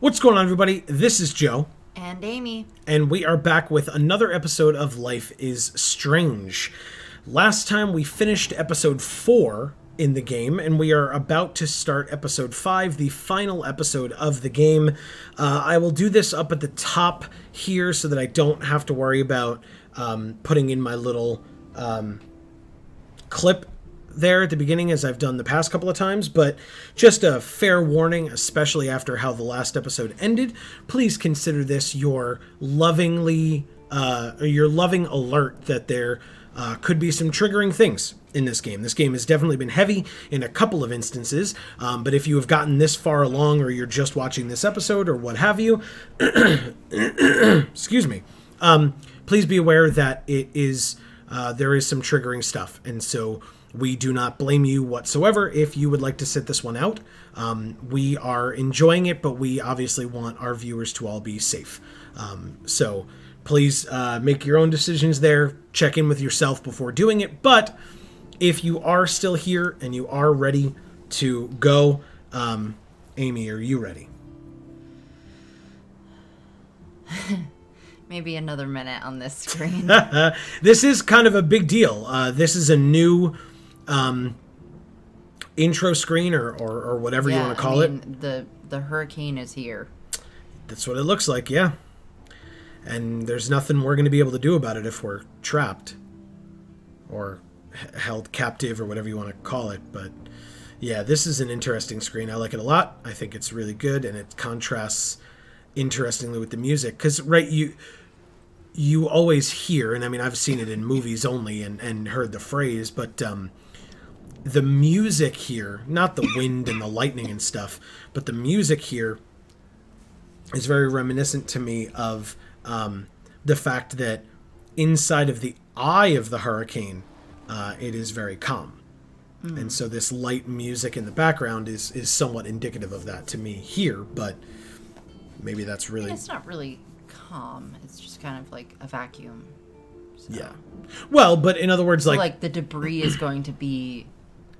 What's going on, everybody? This is Joe. And Amy. And we are back with another episode of Life is Strange. Last time we finished episode 4 in the game, and we are about to start episode 5, the final episode of the game. I will do this up at the top here so that I don't have to worry about putting in my little clip there at the beginning as I've done the past couple of times, but just a fair warning, especially after how the last episode ended, please consider this your loving alert that there could be some triggering things in this game. This game has definitely been heavy in a couple of instances, but if you have gotten this far along or you're just watching this episode or what have you, excuse me, please be aware that it is there is some triggering stuff, and so we do not blame you whatsoever if you would like to sit this one out. We are enjoying it, but we obviously want our viewers to all be safe. So please make your own decisions there. Check in with yourself before doing it. But if you are still here and you are ready to go, Amy, are you ready? Maybe another minute on this screen. This is kind of a big deal. This is a new intro screen or whatever you want to call it. The hurricane is here. That's what it looks like, yeah. And there's nothing we're going to be able to do about it if we're trapped or held captive or whatever you want to call it. But yeah, this is an interesting screen. I like it a lot. I think it's really good, and it contrasts interestingly with the music. Because, right, you always hear, and I mean, I've seen it in movies only and heard the phrase, but the music here, not the wind and the lightning and stuff, but the music here is very reminiscent to me of the fact that inside of the eye of the hurricane, it is very calm. And so this light music in the background is somewhat indicative of that to me here, but maybe that's really... It's not really calm. It's just kind of like a vacuum. So. Yeah. Well, but in other words, like the debris is going to be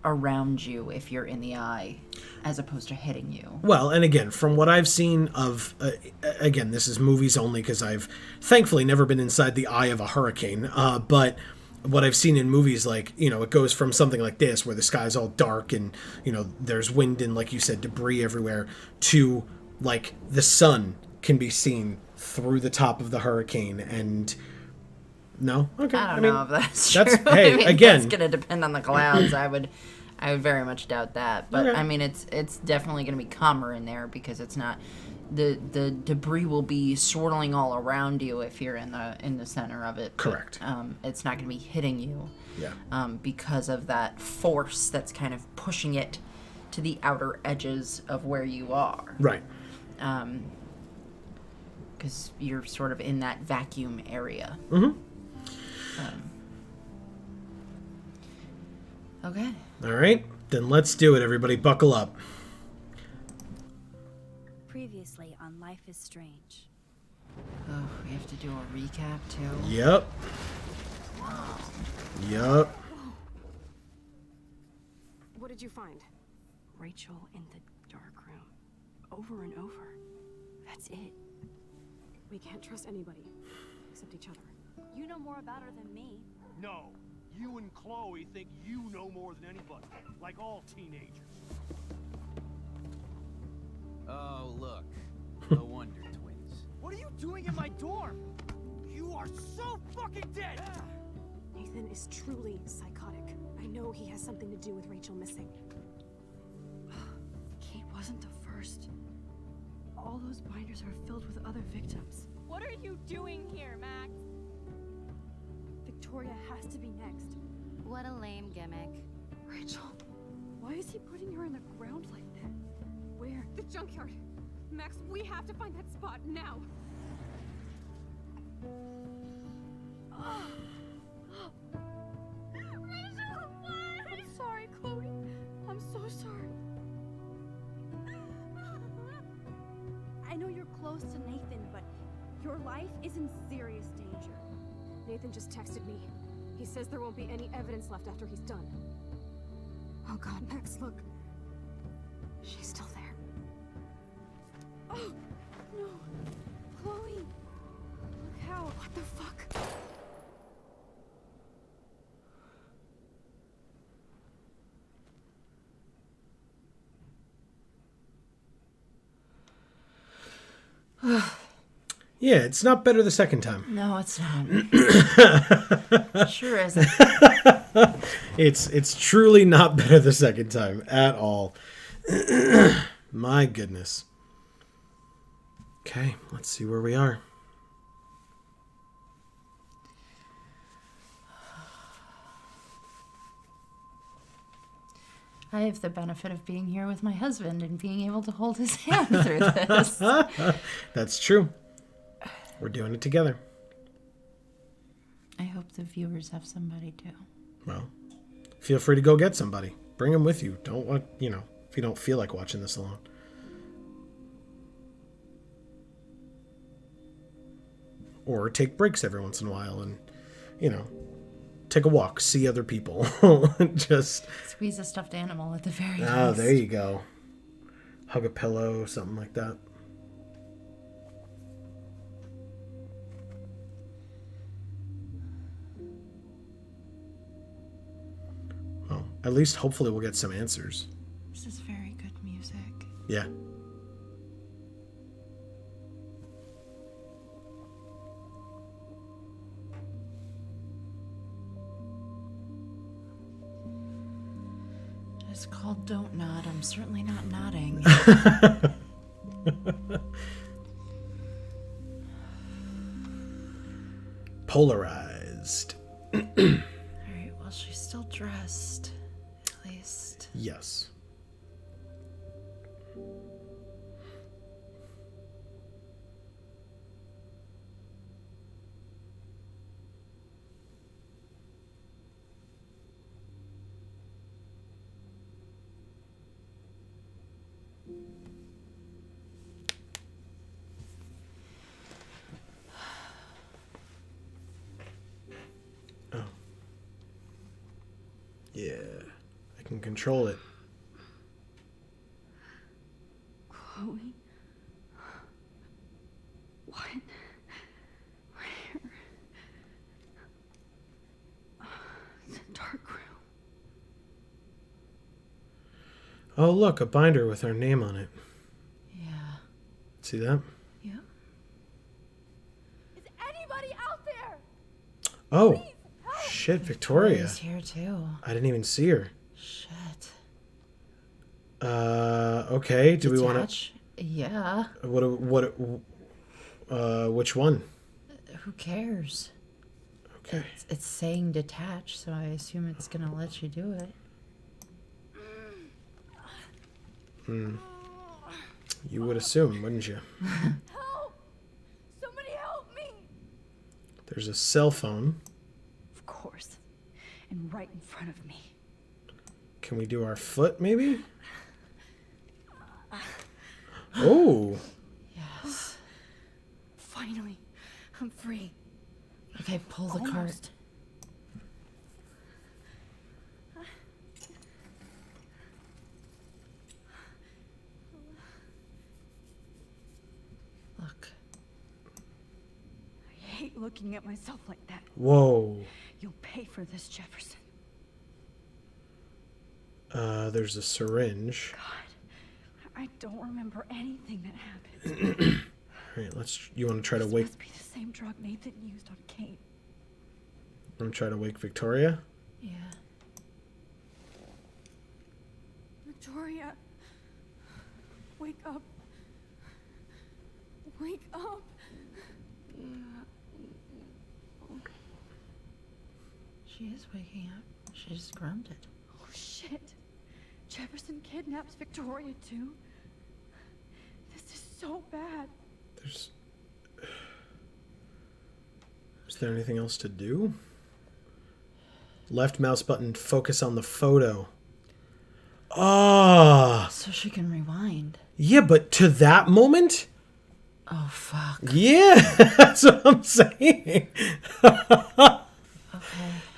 around you if you're in the eye, as opposed to hitting you. Well, and again, from what I've seen of, again, this is movies only because I've thankfully never been inside the eye of a hurricane, but what I've seen in movies, like, you know, it goes from something like this where the sky's all dark and, you know, there's wind and, like you said, debris everywhere, to, like, the sun can be seen through the top of the hurricane. And no, okay, I don't know if that's true. Hey, I mean, again, it's gonna depend on the clouds. I would very much doubt that, but okay. I mean, it's definitely gonna be calmer in there because it's not the debris will be swirling all around you if you're in the center of it. Correct. But, it's not gonna be hitting you. Yeah. Because of that force that's kind of pushing it to the outer edges of where you are. Right. Because you're sort of in that vacuum area. Mm-hmm. Okay. All right, then let's do it, everybody. Buckle up. Previously on Life is Strange. Oh, we have to do a recap too? Yep. Yep. What did you find? Rachel in the dark room. Over and over. That's it. We can't trust anybody. Except each other. You know more about her than me. No. You and Chloe think you know more than anybody. Like all teenagers. Oh, look. No wonder, twins. What are you doing in my dorm? You are so fucking dead! Nathan is truly psychotic. I know he has something to do with Rachel missing. Kate wasn't the first. All those binders are filled with other victims. What are you doing here, Max? Victoria has to be next. What a lame gimmick. Rachel, why is he putting her in the ground like that? Where? The junkyard. Max, we have to find that spot now. Rachel, what? I'm sorry, Chloe. I'm so sorry. I know you're close to Nathan, but your life is in serious danger. Nathan just texted me. He says there won't be any evidence left after he's done. Oh God, Max, look. She's still there. Oh! No. Chloe. Look how. What the fuck? Yeah, it's not better the second time. No, it's not. Sure isn't. It's truly not better the second time at all. My goodness. Okay, let's see where we are. I have the benefit of being here with my husband and being able to hold his hand through this. That's true. We're doing it together. I hope the viewers have somebody too. Well, feel free to go get somebody. Bring them with you. Don't want, if you don't feel like watching this alone. Or take breaks every once in a while and, take a walk, see other people. Just squeeze a stuffed animal at the very least. Oh, there you go. Hug a pillow, something like that. Well, at least hopefully we'll get some answers. This is very good music. Yeah. It's called Don't Nod. I'm certainly not nodding. Polarized. Alright, well, she's still dressed. At least. Yes. Yeah, I can control it. Chloe? What? Where? It's a dark room. Oh, look, a binder with our name on it. Yeah. See that? Yeah. Is anybody out there? Oh, Please, help! shit, Victoria. She's here too. I didn't even see her. Shit. Okay. Do we want Detach? Yeah. to? Which one? Who cares? Okay. It's saying detach, so I assume it's gonna let you do it. You would assume, wouldn't you? Help! Somebody help me! There's a cell phone. Of course. And right in front of me. Can we do our foot, maybe? Oh. Yes. Finally, I'm free. Okay, pull the cart. Almost. Look. I hate looking at myself like that. Whoa. You'll pay for this, Jefferson. There's a syringe. God, I don't remember anything that happened. All right, you want to try to This wake? must be the same drug Nathan used on Kate. Want to try to wake Victoria? Yeah. Victoria, wake up. Wake up. She is waking up. She just grunted. Oh shit. Jefferson kidnaps Victoria too. This is so bad. Is there anything else to do? Left mouse button, focus on the photo. Ah. So she can rewind. Yeah, but to that moment? Oh, fuck. Yeah, that's what I'm saying. Okay.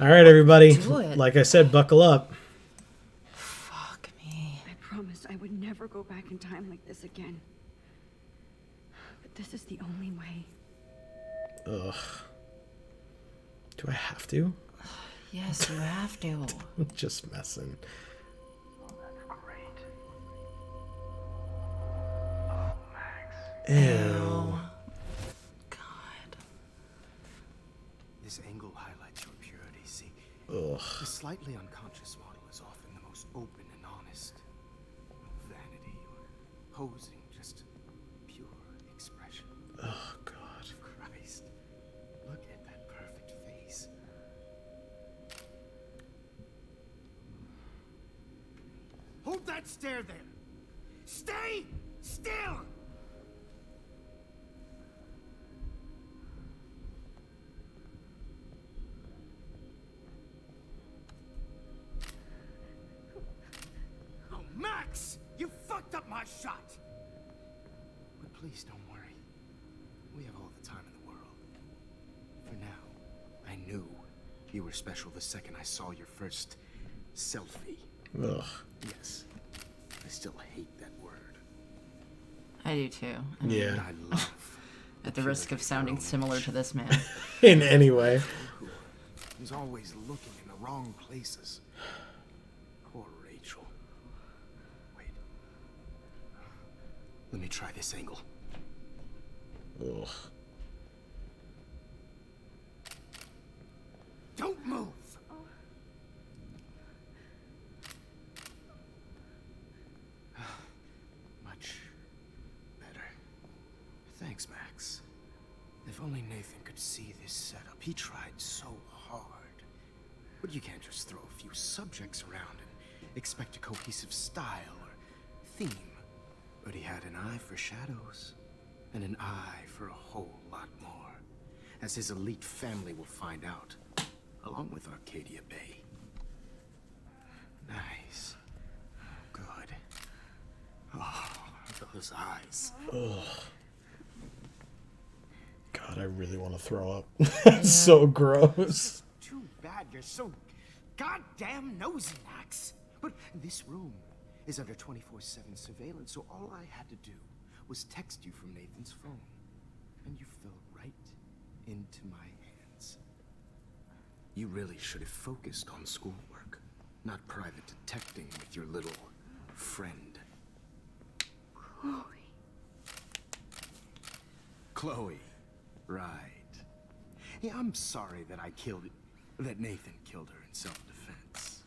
All right, everybody. Do it. Like I said, buckle up. Fuck me. I promised I would never go back in time like this again. But This is the only way. Ugh. Do I have to? Yes, you have to. Just messing. Ew. God. This angle highlights your purity, see? Ugh. The slightly unconscious model is often the most open and honest. Vanity or posing, just pure expression. Oh, God. Christ. Look at that perfect face. Hold that stare there! Stay still! Oh, Max! You fucked up my shot! But please don't worry. We have all the time in the world. For now, I knew you were special the second I saw your first selfie. Ugh. Yes, I still hate that word. I do too. I mean, Yeah. I love At the risk of sounding similar to this man. In any way. who's always looking in the wrong places. Poor Rachel. Wait. Let me try this angle. Ugh. Don't move! Much better. Thanks, Max. If only Nathan could see this setup. He tried so hard. But you can't just throw a few subjects around and expect a cohesive style or theme. But he had an eye for shadows, and an eye for a whole lot more, as his elite family will find out, along with Arcadia Bay. Nice. Good. Oh, those eyes. Ugh. God, I really want to throw up. That's so gross. Too bad you're so goddamn nosy, Max. But this room is under 24/7 surveillance, so all I had to do was text you from Nathan's phone. And you fell right into my hands. You really should have focused on schoolwork, not private detecting with your little friend. Chloe. Right. Yeah, I'm sorry that that Nathan killed her in self-defense.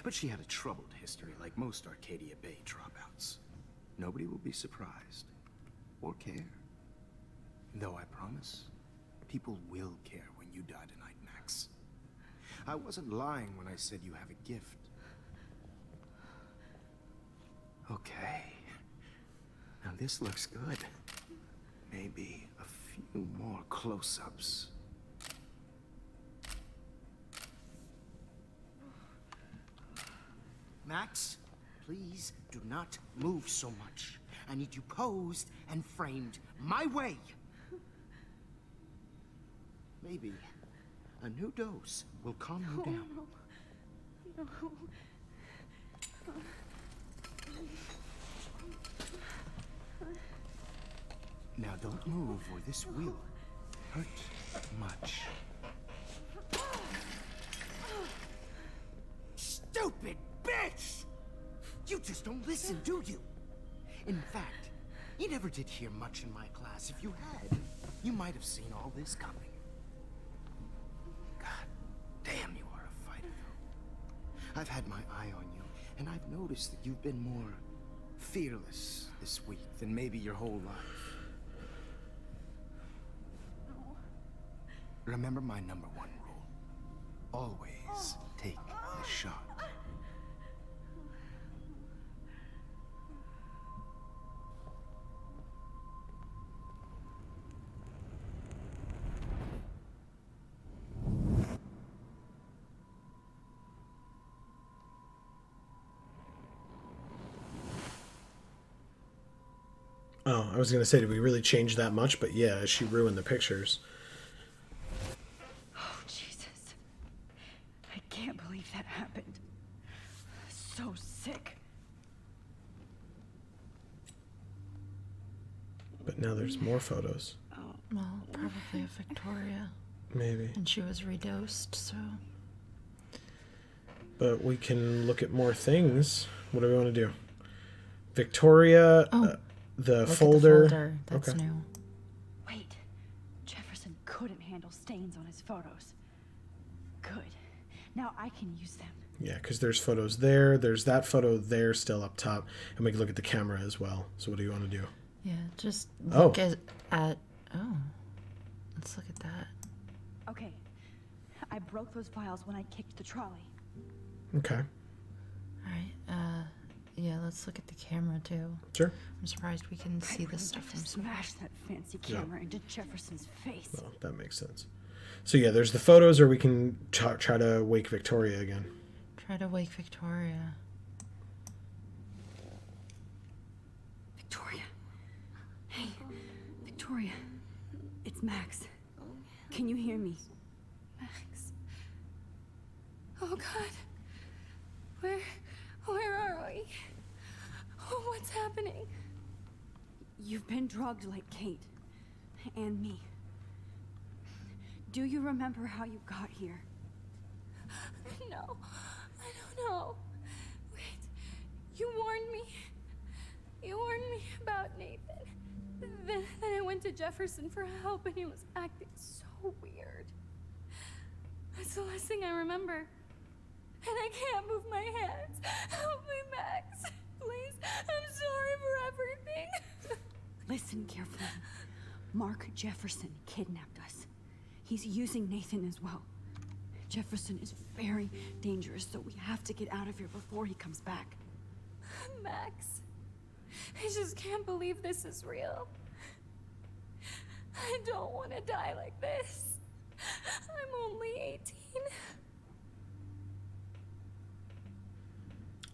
But she had a troubled history like most Arcadia Bay dropouts. Nobody will be surprised or care. Though I promise, people will care when you die tonight, Max. I wasn't lying when I said you have a gift. Okay. Now this looks good. Maybe a few more close-ups. Max, please do not move so much. I need you posed and framed my way. Maybe a new dose will calm you down. No. Now don't move or this will hurt much. Stupid bitch! You just don't listen, do you? In fact, you never did hear much in my class. If you had, you might have seen all this coming. God damn, you are a fighter, though. I've had my eye on you, and I've noticed that you've been more fearless this week than maybe your whole life. Remember my #1 rule. Always take the shot. Oh, I was going to say, did we really change that much? But yeah, she ruined the pictures. Oh, Jesus. I can't believe that happened. So sick. But Now there's more photos. Well, probably of Victoria. Maybe. And she was redosed, so... But we can look at more things. What do we want to do? Victoria, the folder. At the folder. That's okay. new. Wait. Jefferson couldn't handle stains on his photos. Good. Now I can use them. Yeah, because there's photos there. There's that photo there still up top. And we can look at the camera as well. So what do you want to do? Yeah, just look at... Oh. Let's look at that. Okay. I broke those files when I kicked the trolley. Okay. Alright, yeah, let's look at the camera too. Sure. I'm surprised we can see this stuff from smash that fancy camera into Jefferson's face. Well, that makes sense. So yeah, there's the photos, or we can try to wake Victoria again. Try to wake Victoria. Victoria. Hey, Victoria. It's Max. Can you hear me? Max. Oh God. Where are we? Oh, what's happening? You've been drugged like Kate. And me. Do you remember how you got here? No, I don't know. Wait, you warned me. You warned me about Nathan. Then I went to Jefferson for help and he was acting so weird. That's the last thing I remember. And I can't move my hands. Help me, Max. Please, I'm sorry for everything. Listen carefully. Mark Jefferson kidnapped us. He's using Nathan as well. Jefferson is very dangerous, so we have to get out of here before he comes back. Max, I just can't believe this is real. I don't want to die like this. I'm only 18.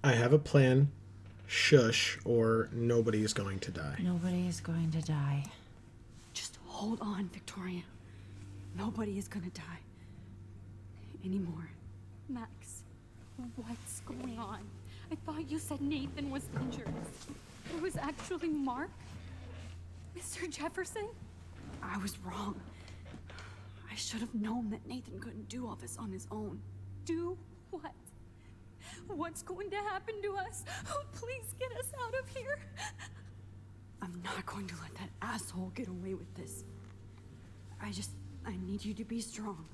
I have a plan. Shush, or nobody is going to die. Nobody is going to die. Just hold on, Victoria. Nobody is gonna die. Anymore. Max, what's going on? I thought you said Nathan was dangerous. It was actually Mark? Mr. Jefferson? I was wrong. I should have known that Nathan couldn't do all this on his own. Do what? What's going to happen to us? Oh, please get us out of here. I'm not going to let that asshole get away with this. I need you to be strong.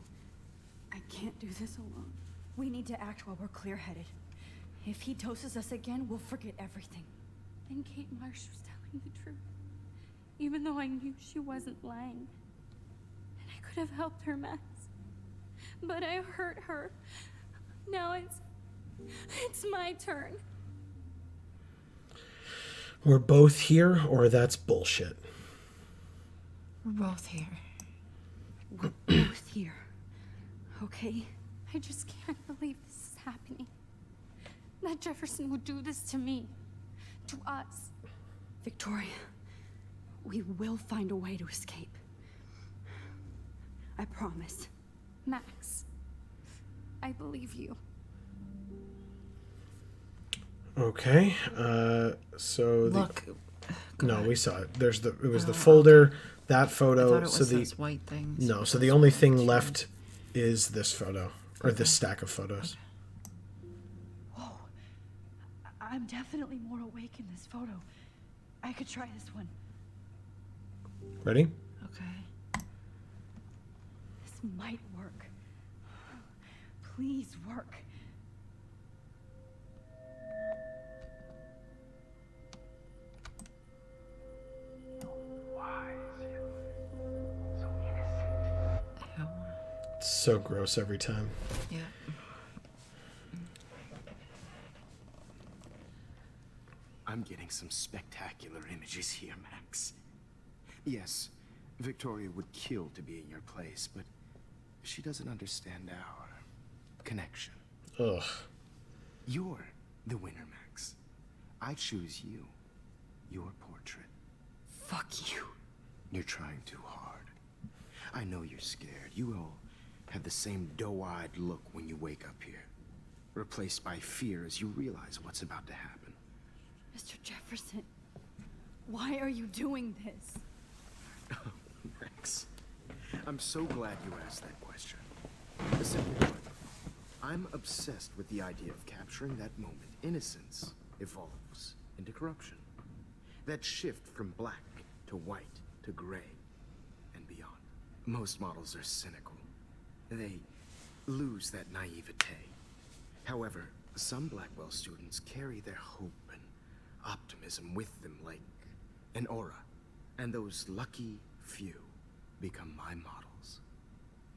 I can't do this alone. We need to act while we're clear-headed. If he doses us again, we'll forget everything. Then Kate Marsh was telling the truth. Even though I knew she wasn't lying. And I could have helped her, Max. But I hurt her. Now it's my turn. We're both here, or that's bullshit. We're both here. We're both here. Okay? I just can't believe this is happening. That Jefferson would do this to me. To us. Victoria, we will find a way to escape. I promise. Max, I believe you. Okay, so Look. No, we saw it. It was the folder, that photo. I thought it was so those white things. No, so the only thing left is this photo, or this stack of photos. Whoa. I'm definitely more awake in this photo. I could try this one. Ready? Okay. This might work. Please work. Ew. It's so gross every time. Yeah. I'm getting some spectacular images here, Max. Yes, Victoria would kill to be in your place, but she doesn't understand our connection. Ugh. You're the winner, Max. I choose you. Your portrait. Fuck you. You're trying too hard. I know you're scared. You all have the same doe-eyed look when you wake up here. Replaced by fear as you realize what's about to happen. Mr. Jefferson, why are you doing this? Max, I'm so glad you asked that question. Simply put, I'm obsessed with the idea of capturing that moment innocence evolves into corruption. That shift from black to white to gray and beyond. Most models are cynical. They lose that naivete. However, some Blackwell students carry their hope and optimism with them like an aura. And those lucky few become my models.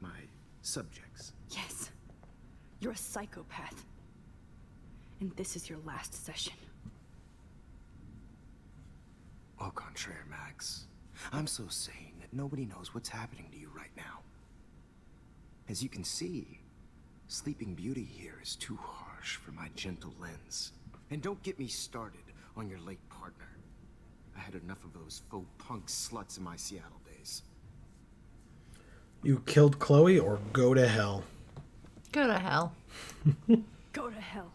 My subjects. Yes. You're a psychopath. And this is your last session. Au contraire, Max. I'm so sane that nobody knows what's happening to you right now. As you can see, Sleeping Beauty here is too harsh for my gentle lens. And don't get me started on your late partner. I had enough of those faux punk sluts in my Seattle days. You killed Chloe or go to hell? Go to hell. Go to hell.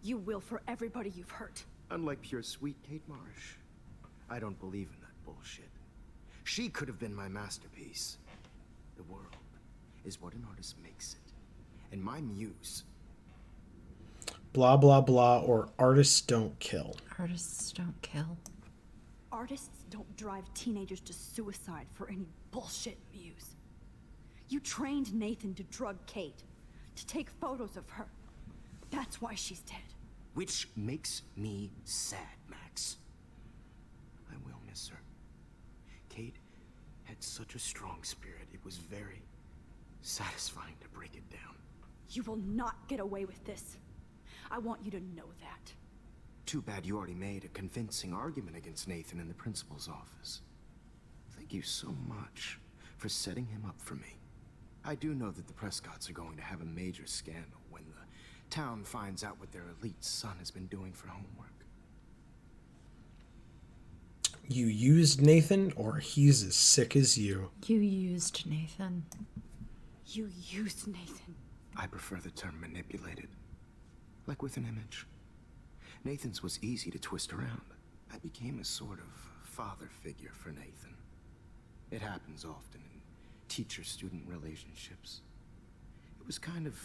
You will for everybody you've hurt. Unlike pure sweet Kate Marsh, I don't believe in that bullshit. She could have been my masterpiece. The world is what an artist makes it. And my muse... Blah, blah, blah, or artists don't kill. Artists don't kill. Artists don't drive teenagers to suicide for any bullshit views. You trained Nathan to drug Kate, to take photos of her. That's why she's dead. Which makes me sad, Max. I will miss her. Kate had such a strong spirit, it was very satisfying to break it down. You will not get away with this. I want you to know that. Too bad you already made a convincing argument against Nathan in the principal's office. Thank you so much for setting him up for me. I do know that the Prescotts are going to have a major scandal when the town finds out what their elite son has been doing for homework. You used Nathan, or he's as sick as you? You used Nathan. You used Nathan. I prefer the term manipulated. Like with an image. Nathan's was easy to twist around. I became a sort of father figure for Nathan. It happens often in teacher-student relationships. It was kind of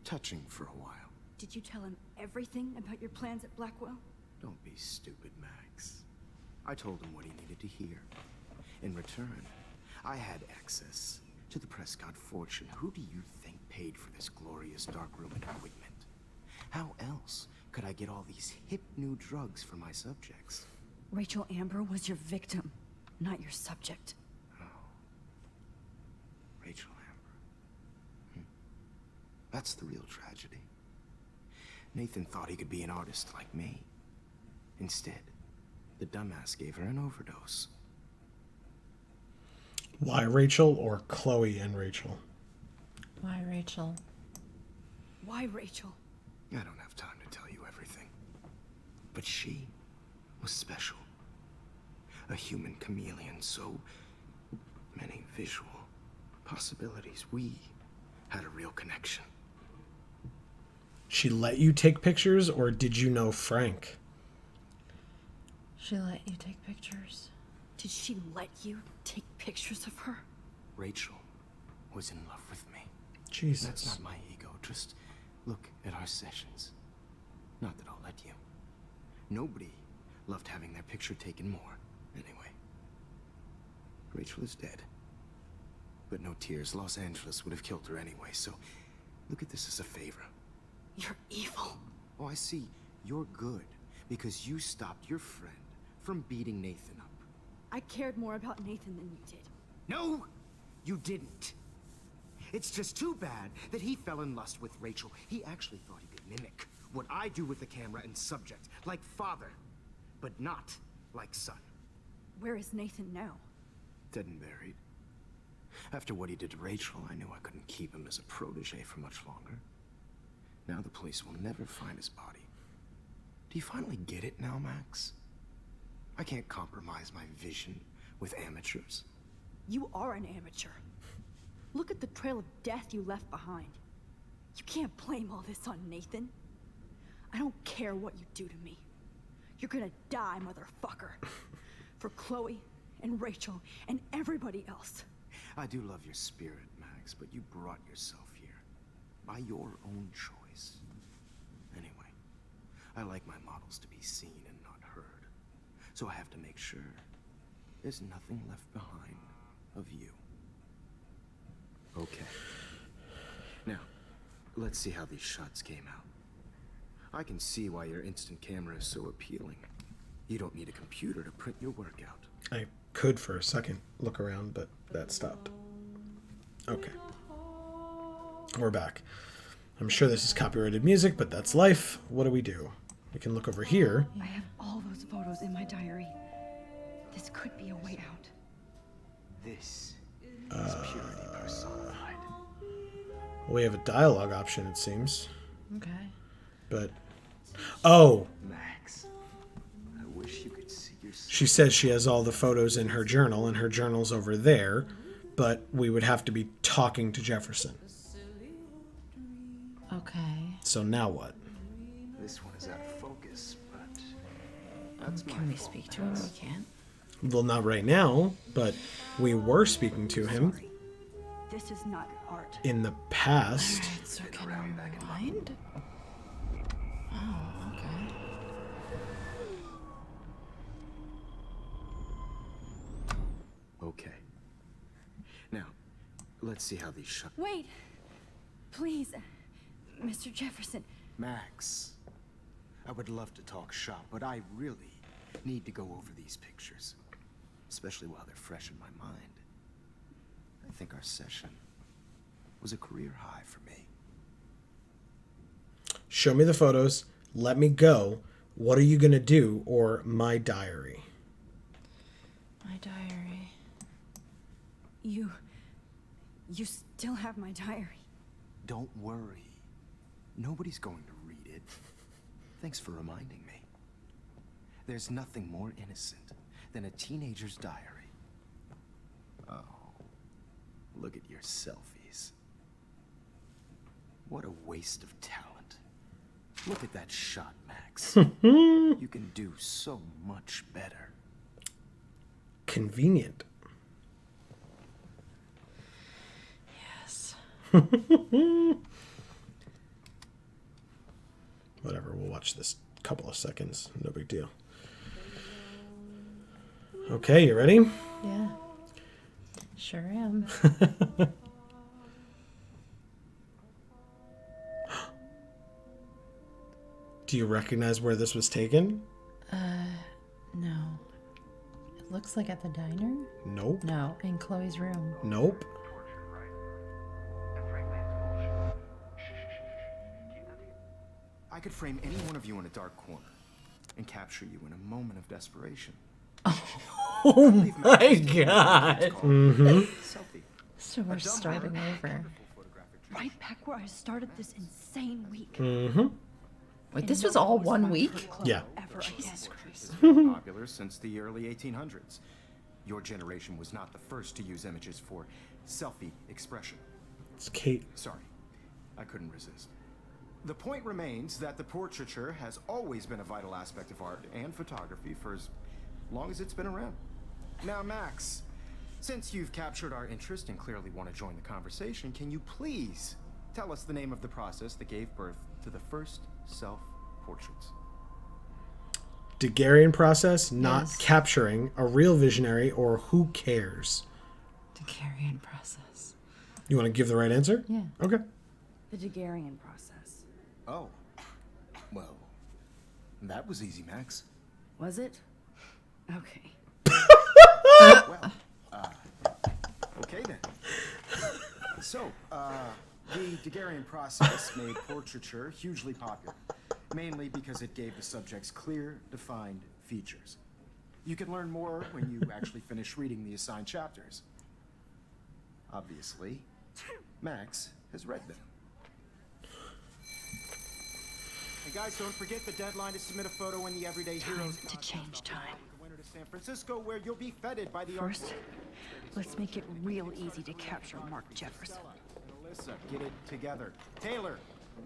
touching for a while. Did you tell him everything about your plans at Blackwell? Don't be stupid, Max. I told him what he needed to hear. In return, I had access to the Prescott fortune. Who do you think paid for this glorious darkroom and equipment? How else could I get all these hip new drugs for my subjects? Rachel Amber was your victim, not your subject. Oh. Rachel Amber. That's the real tragedy. Nathan thought he could be an artist like me. Instead, the dumbass gave her an overdose. Why Rachel or Chloe and Rachel? Why Rachel? Why Rachel? I don't have time to tell you everything. But she was special. A human chameleon, so many visual possibilities. We had a real connection. She let you take pictures, or did you know Frank? She let you take pictures. Did she let you take pictures of her? Rachel was in love with me. Jesus. That's not my ego. Just look at our sessions. Not that I'll let you. Nobody loved having their picture taken more. Anyway, Rachel is dead. But no tears. Los Angeles would have killed her anyway, so look at this as a favor. You're evil. Oh, I see. You're good because you stopped your friend from beating Nathan up. I cared more about Nathan than you did. No, you didn't. It's just too bad that he fell in lust with Rachel. He actually thought he could mimic what I do with the camera and subject, like father, but not like son. Where is Nathan now? Dead and buried. After what he did to Rachel, I knew I couldn't keep him as a protege for much longer. Now the police will never find his body. Do you finally get it now, Max? I can't compromise my vision with amateurs. You are an amateur. Look at the trail of death you left behind. You can't blame all this on Nathan. I don't care what you do to me. You're gonna die, motherfucker. For Chloe and Rachel and everybody else. I do love your spirit, Max, but you brought yourself here by your own choice. Anyway, I like my models to be seen and not heard, so I have to make sure there's nothing left behind of you. Okay. Now, let's see how these shots came out. I can see why your instant camera is so appealing. You don't need a computer to print your work out. I could for a second look around, but that stopped. Okay. We're back. I'm sure this is copyrighted music, but that's life. What do? We can look over here. I have all those photos in my diary. This could be a way out. This is purity personified. We have a dialogue option, it seems. Okay. But, oh, Max, I wish you could see yourself. she says she has all the photos in her journal, and her journal's over there, but we would have to be talking to Jefferson. Okay. So now what? This one is out of focus, but that's my Can we fault, speak to him? Max. We can't. Well, not right now, but we were speaking to him Sorry. This is not art. in the past. Alright, so can we rewind? Oh, okay. Okay. Now, let's see how these shots. Wait! Please, Mr. Jefferson. Max, I would love to talk shop, but I really need to go over these pictures, especially while they're fresh in my mind. I think our session was a career high for me. Show me the photos. Let me go. What are you going to do? Or my diary. My diary. You still have my diary. Don't worry. Nobody's going to read it. Thanks for reminding me. There's nothing more innocent than a teenager's diary. Oh, look at your selfies. What a waste of talent. Look at that shot, Max. You can do so much better. Convenient. Yes. Whatever, we'll watch this couple of seconds. No big deal. Okay, you ready? Yeah. Sure am. Do you recognize where this was taken? No. It looks like at the diner? Nope. No, in Chloe's room. Nope. I could frame any one of you in a dark corner and capture you in a moment of desperation. Oh my god. Selfie. So we're starting over. Right back where I started this insane week. Wait, this was all 1 week? Yeah. Ever again. It's been popular since the early 1800s. Your generation was not the first to use images for selfie expression. It's Kate. Sorry, I couldn't resist. The point remains that the portraiture has always been a vital aspect of art and photography for as long as it's been around. Now, Max, since you've captured our interest and clearly want to join the conversation, can you please tell us the name of the process that gave birth to the first self-portraits? Daguerrean process, not Yes. capturing a real visionary, or who cares? Daguerrean process. You want to give the right answer? Yeah. Okay. The Daguerrean process. Oh, well, that was easy, Max. Was it? Okay. Well, okay then. So, the Daguerrean process made portraiture hugely popular, mainly because it gave the subjects clear, defined features. You can learn more when you actually finish reading the assigned chapters. Obviously, Max has read them. And guys, don't forget the deadline to submit a photo in the Everyday Heroes to change time. Winter to San Francisco, where you'll be feted by the First, let's make it real easy to capture Mark Jefferson. Alyssa, get it together. Taylor,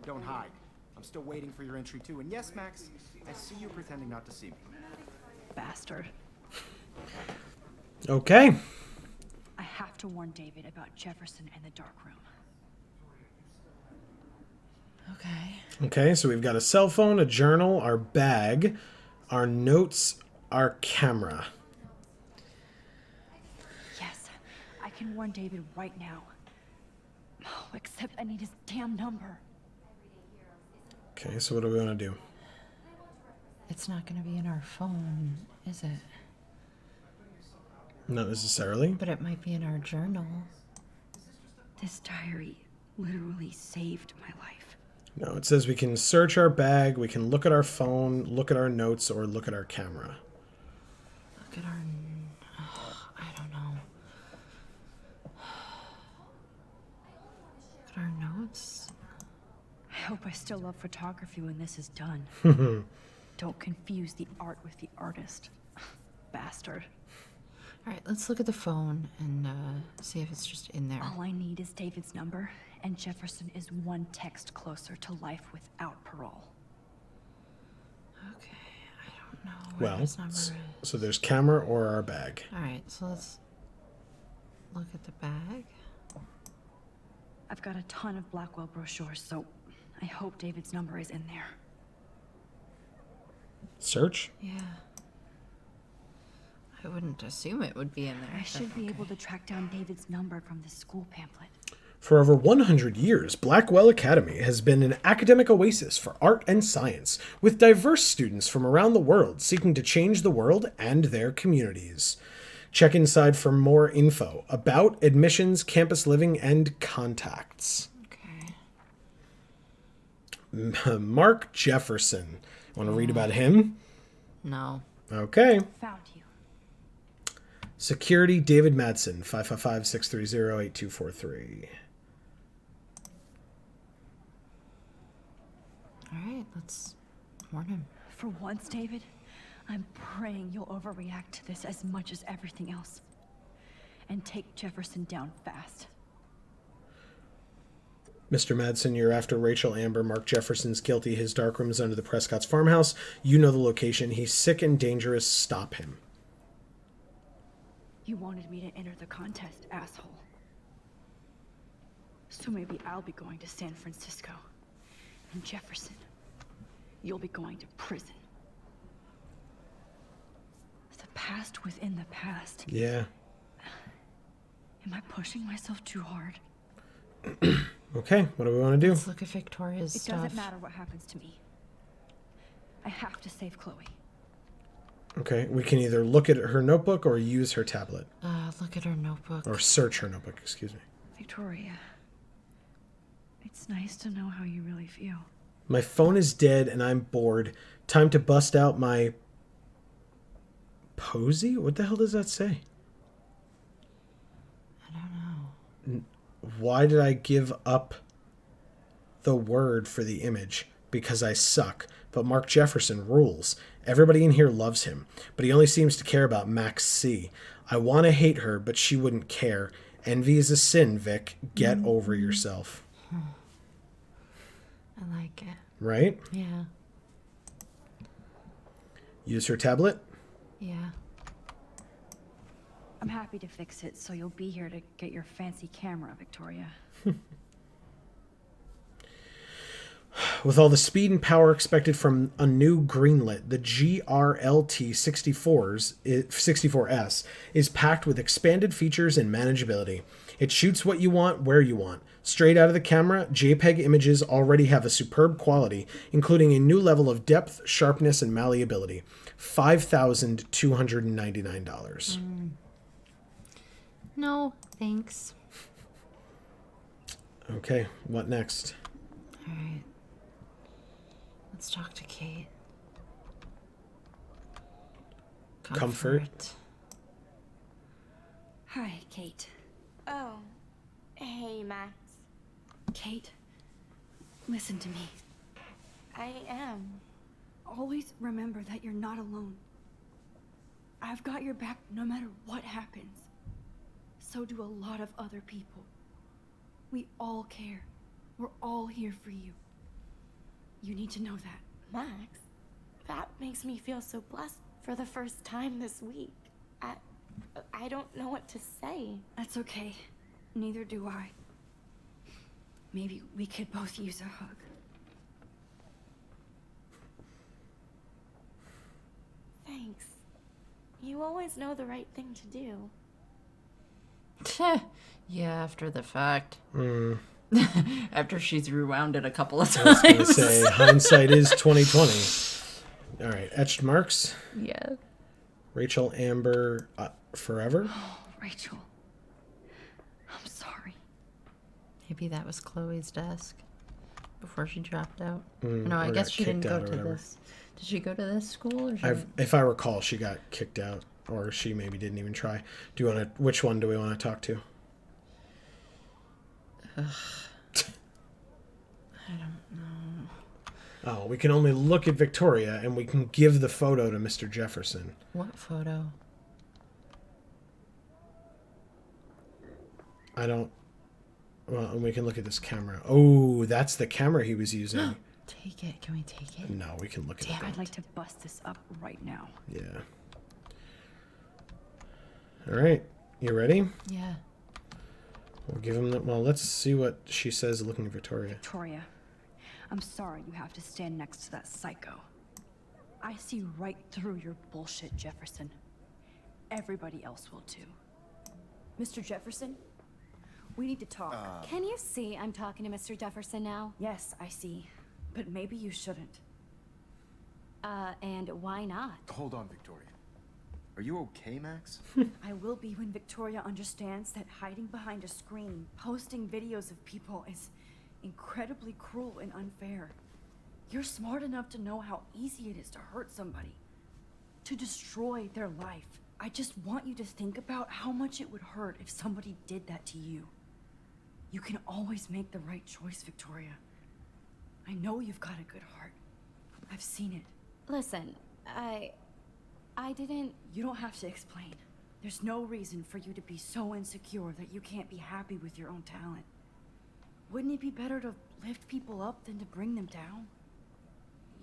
don't hide. I'm still waiting for your entry too. And yes, Max, I see you pretending not to see me. Bastard. Okay. I have to warn David about Jefferson and the dark room. Okay. Okay, so we've got a cell phone, a journal, our bag, our notes, our camera. Yes, I can warn David right now. Oh, except I need his damn number. Okay, so what do we want to do? It's not going to be in our phone, is it? Not necessarily. But it might be in our journal. This diary literally saved my life. No, it says we can search our bag, we can look at our phone, look at our notes, or look at our camera. Look at our... Oh, I don't know. Look at our notes. I hope I still love photography when this is done. Don't confuse the art with the artist. Bastard. All right, let's look at the phone and see if it's just in there. All I need is David's number, and Jefferson is one text closer to life without parole. Okay, I don't know where Well, his number is. so there's camera or our bag. All right, so let's look at the bag. I've got a ton of Blackwell brochures, so I hope David's number is in there. Search? Yeah. I wouldn't assume it would be in there. I should be able to track down David's number from the school pamphlet. For over 100 years, Blackwell Academy has been an academic oasis for art and science, with diverse students from around the world seeking to change the world and their communities. Check inside for more info about admissions, campus living, and contacts. Okay. Mark Jefferson. Want to read about him? No. Okay. Found you. Security, David Madsen, 555-630-8243. All right, let's warn him. For once, David, I'm praying you'll overreact to this as much as everything else. And take Jefferson down fast. Mr. Madsen, you're after Rachel Amber. Mark Jefferson's guilty. His darkroom is under the Prescott's farmhouse. You know the location. He's sick and dangerous. Stop him. You wanted me to enter the contest, asshole. So maybe I'll be going to San Francisco. And Jefferson, you'll be going to prison. The past within the past. Yeah. Am I pushing myself too hard? Okay, what do we want to do? Let's look at Victoria's It stuff. doesn't matter what happens to me. I have to save Chloe. Okay, we can either look at her notebook or use her tablet. Look at her notebook. Or search her notebook, excuse me. Victoria, it's nice to know how you really feel. My phone is dead and I'm bored. Time to bust out my... Posy? What the hell does that say? I don't know. Why did I give up the word for the image? Because I suck. But Mark Jefferson rules. Everybody in here loves him, but he only seems to care about Max C. I want to hate her, but she wouldn't care. Envy is a sin, Vic. Get over yourself. I like it. Right? Yeah. Use her tablet? Yeah. I'm happy to fix it, so you'll be here to get your fancy camera, Victoria. With all the speed and power expected from a new greenlit, the GRLT 64S is packed with expanded features and manageability. It shoots what you want, where you want. Straight out of the camera, JPEG images already have a superb quality, including a new level of depth, sharpness, and malleability. $5,299. No, thanks. Okay, what next? All right. Let's talk to Kate. Comfort. Hi, Kate. Oh. Hey, Max. Kate, listen to me. I am. Always remember that you're not alone. I've got your back no matter what happens. So do a lot of other people. We all care. We're all here for you. You need to know that. Max, that makes me feel so blessed for the first time this week. I don't know what to say. That's okay. Neither do I. Maybe we could both use a hug. Thanks. You always know the right thing to do. Yeah, after the fact. Hmm. After she's rewound it a couple of I was going to times. say, hindsight is 2020. All right, etched marks. Yeah. Rachel Amber forever. Oh, Rachel. I'm sorry. Maybe that was Chloe's desk before she dropped out. Mm, No, I or guess got she didn't kicked go out or to whatever. this. Did she go to this school? Or If I recall, she got kicked out, or she maybe didn't even try. Do you want to? Which one do we want to talk to? I don't know. Oh, we can only look at Victoria, and we can give the photo to Mr. Jefferson. What photo? I don't. Well, and we can look at this camera. Oh, that's the camera he was using. Take it. Can we take it? No, we can look at Damn it. I'd like to bust this up right now. Yeah. All right. You ready? Yeah. We'll give him the. Well, let's see what she says looking at Victoria. Victoria, I'm sorry you have to stand next to that psycho. I see right through your bullshit, Jefferson. Everybody else will too. Mr. Jefferson, we need to talk. Can you see I'm talking to Mr. Jefferson now? Yes, I see. But maybe you shouldn't. And why not? Hold on, Victoria. Are you okay, Max? I will be when Victoria understands that hiding behind a screen, posting videos of people is incredibly cruel and unfair. You're smart enough to know how easy it is to hurt somebody, to destroy their life. I just want you to think about how much it would hurt if somebody did that to you. You can always make the right choice, Victoria. I know you've got a good heart. I've seen it. Listen, I didn't... You don't have to explain. There's no reason for you to be so insecure that you can't be happy with your own talent. Wouldn't it be better to lift people up than to bring them down?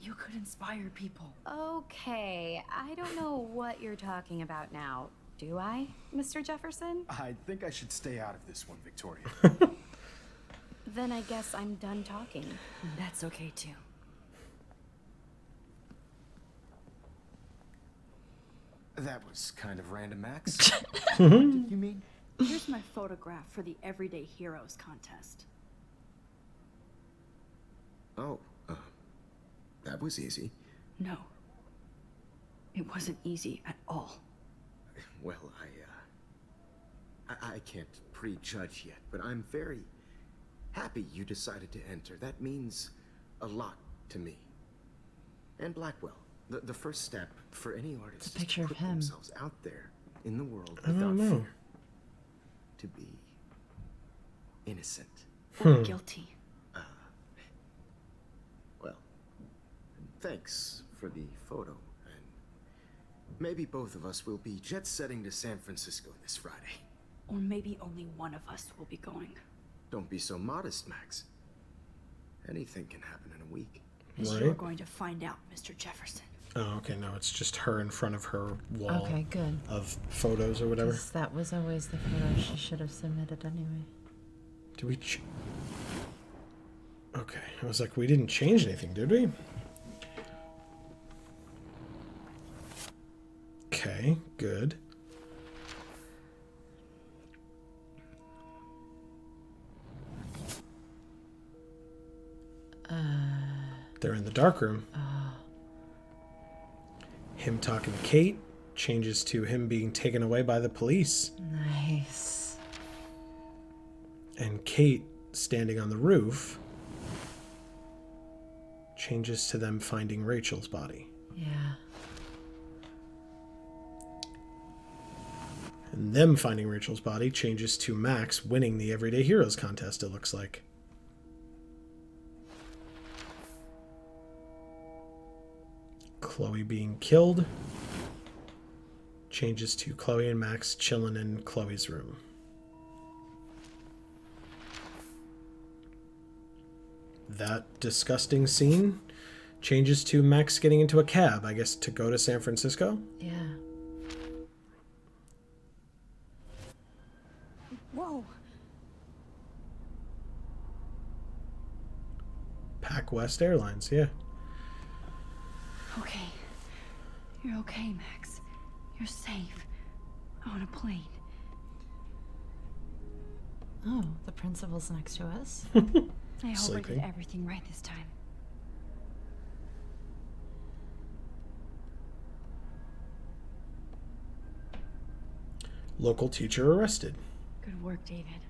You could inspire people. Okay, I don't know what you're talking about now. Do I, Mr. Jefferson? I think I should stay out of this one, Victoria. Then I guess I'm done talking. That's okay too. That was kind of random, Max. What did you mean? Here's my photograph for the Everyday Heroes contest. Oh, that was easy. No. It wasn't easy at all. Well, I can't prejudge yet, but I'm very happy you decided to enter. That means a lot to me. And Blackwell. The first step for any artist is picture to of put him. themselves out there in the world I don't without know. fear. To be innocent. Or guilty. Well, thanks for the photo. And maybe both of us will be jet-setting to San Francisco this Friday. Or maybe only one of us will be going. Don't be so modest, Max. Anything can happen in a week. As Right. you're going to find out, Mr. Jefferson. Oh, okay. No, it's just her in front of her wall Okay, good. of photos or whatever. 'Cause that was always the photo she should have submitted anyway. Do we? Okay, I was like, we didn't change anything, did we? Okay, good. They're in the dark room. Him talking to Kate changes to him being taken away by the police. Nice. And Kate standing on the roof changes to them finding Rachel's body. Yeah. And them finding Rachel's body changes to Max winning the Everyday Heroes contest, it looks like. Chloe being killed changes to Chloe and Max chilling in Chloe's room. That disgusting scene changes to Max getting into a cab, I guess, to go to San Francisco. Yeah. West Airlines, yeah. Okay. You're okay, Max. You're safe. On a plane. Oh, the principal's next to us. I hope I Sleeping. did everything right this time. Local teacher arrested. Good work, David.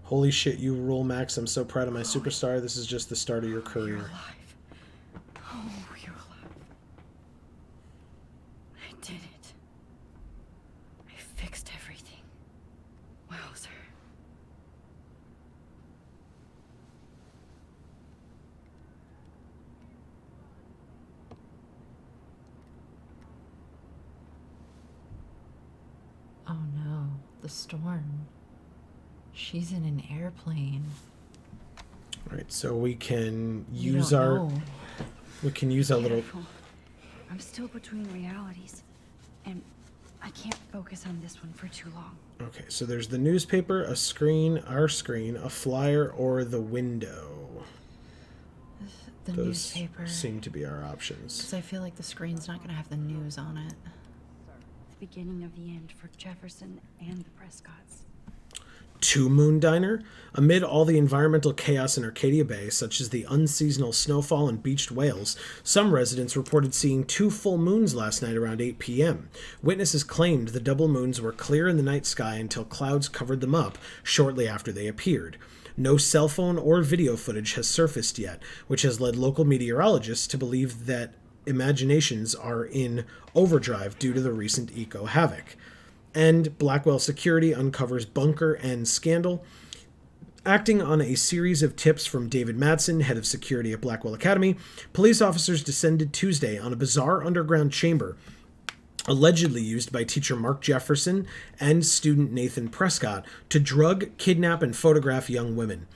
Holy shit, you rule, Max. I'm so proud of my superstar. This is just the start of your You're career. alive. Oh, you're alive. I did it. I fixed everything. Wowzer. Oh no, the storm. She's in an airplane. All right, so we can You use don't our know. we can use our little Careful. I'm still between realities, and I can't focus on this one for too long. Okay, so there's the newspaper, a screen, our screen, a flyer, or the window. The Those newspaper. seem to be our options. Because I feel like the screen's not going to have the news on it. The beginning of the end for Jefferson and the Prescotts. Two Moon Diner. Amid all the environmental chaos in Arcadia Bay, such as the unseasonal snowfall and beached whales, some residents reported seeing 2 full moons last night around 8 p.m. Witnesses claimed the double moons were clear in the night sky until clouds covered them up shortly after they appeared. No cell phone or video footage has surfaced yet, which has led local meteorologists to believe that imaginations are in overdrive due to the recent eco havoc. And Blackwell Security uncovers bunker and scandal. Acting on a series of tips from David Madsen, head of security at Blackwell Academy, police officers descended Tuesday on a bizarre underground chamber allegedly used by teacher Mark Jefferson and student Nathan Prescott to drug, kidnap, and photograph young women.